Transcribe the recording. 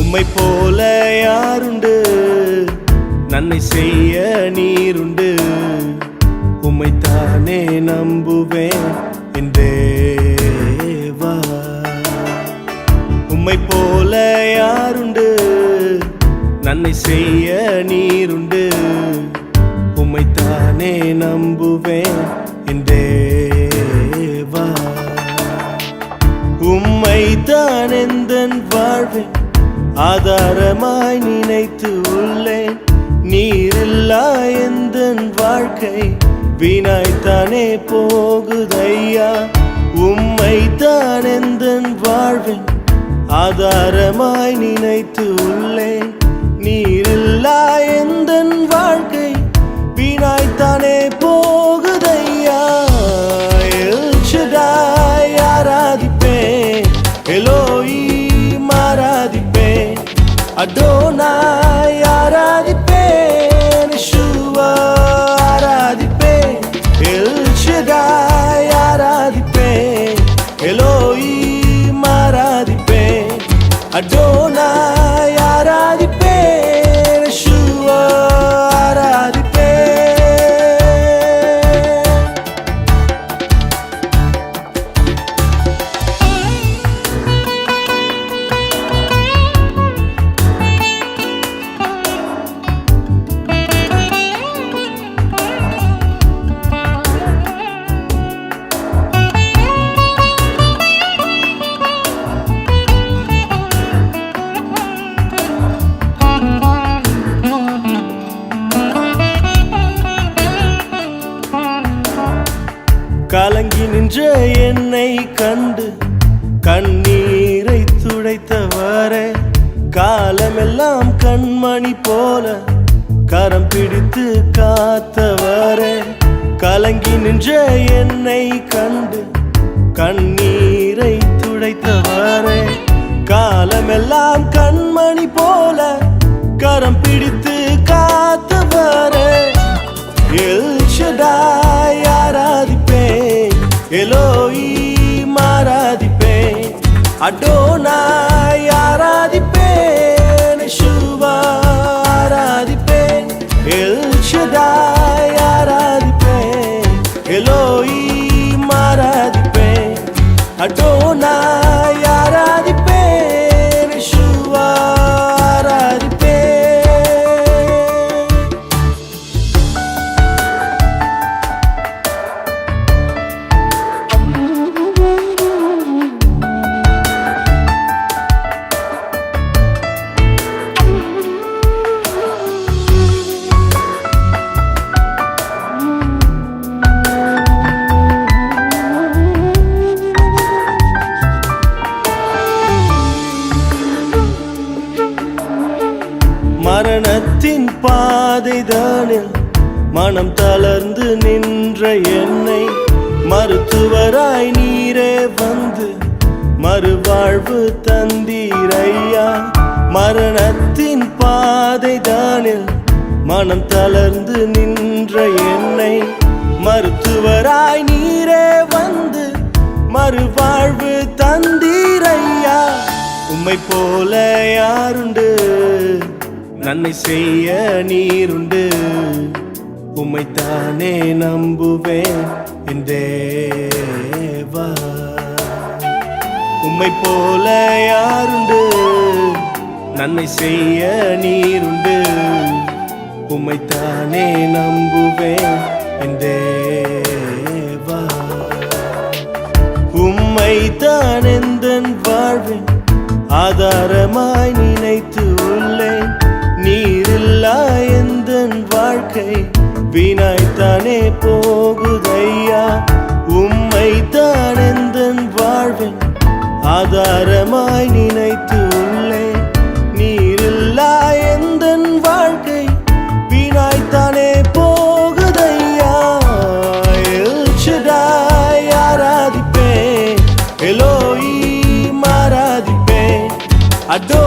உம்மை போல யாருண்டு, நன்மை செய்ய நீருண்டு. உம்மைத்தானே நம்புவேன் என் தேவா. உம்மை போல யாருண்டு, நன்மை செய்ய நீருண்டு. உம்மைத்தானே நம்புவேன் என் தேவா. உம்மைத்தான் எந்தன் வாழ்வேன் ஆதாரமாய் நினைத்து உள்ளேன். நீரில்லா எந்தன் வாழ்க்கை வீணாய்த்தானே போகுதையா. உம்மைத்தான் எந்தன் வாழ்வேன் ஆதாரமாய் நினைத்து உள்ளேன். நீரில்லா எந்தன் வாழ்க்கை வீணாய்த்தானே போகுதையா. எல் ஷடாய் ஆராதிப்பேன், எலோஹீம் ஆராதிப்பேன், அடோனாய் ஆராதிப்பேன், யெஷுவா ஆராதிப்பேன். எல் ஷடாய் ஆராதிப்பேன், எலோஹீம் ஆராதிப்பேன், அடோனாய் ஆராதிப்பேன், யெஷுவா ஆராதிப்பேன். கலங்கி நின்ற என்னை கண்டு கண்ணீரை துடைத்தவரே. காலமெல்லாம் கண்மணி போல கரம் பிடித்து காத்தவரே. கலங்கி நின்ற என்னை கண்டு கண்ணீரை துடைத்தவரே. காலமெல்லாம் கண்மணி போல கரம் பிடித்து காத்தவரே. எல் ஷடாய் ஆராதிப்பேன், எலோஹீம் ஆராதிப்பேன், அடோனாய் ஆராதிப்பேன், யெஷுவா ஆராதிப்பேன். எல் ஷடாய் ஆராதிப்பேன், எலோஹீம் ஆராதிப்பேன், அடோனாய் ஆராதிப்பேன், யெஷுவா ஆராதிப்பேன். மரணத்தின் பாதைதானில் மனம் தளர்ந்து நின்ற என்னை மருத்துவராய் நீரே வந்து மறுவாழ்வு தந்தீரையா. மரணத்தின் பாதைதானில் மனம் தளர்ந்து நின்ற என்னை மருத்துவராய் நீரே வந்து மறுவாழ்வு தந்தீரையா. உம்மை போல யாருண்டு, நன்மை செய்ய நீருண்டு. உம்மைத்தானே நம்புவேன் என் தேவா. உம்மை போல யாருண்டு, நன்மை செய்ய நீருண்டு. உம்மைத்தானே நம்புவேன் என் தேவா. உம்மைத்தான் எந்தன் வாழ்வேன் ஆதாரமாய் நினைத்து உள்ளேன். நீரில்லா எந்தன் வாழ்க்கை வீணாய்த்தானே போகுதையா. உம்மைத்தான் எந்தன் வாழ்வின் ஆதாரமாய் நினைத்து உள்ளேன். நீரில்லா எந்தன் வாழ்க்கை வீணாய்த்தானே போகுதையா. எல் ஷடாய் ஆராதிப்பேன், எலோயீம் ஆராதிப்பேன், அதோ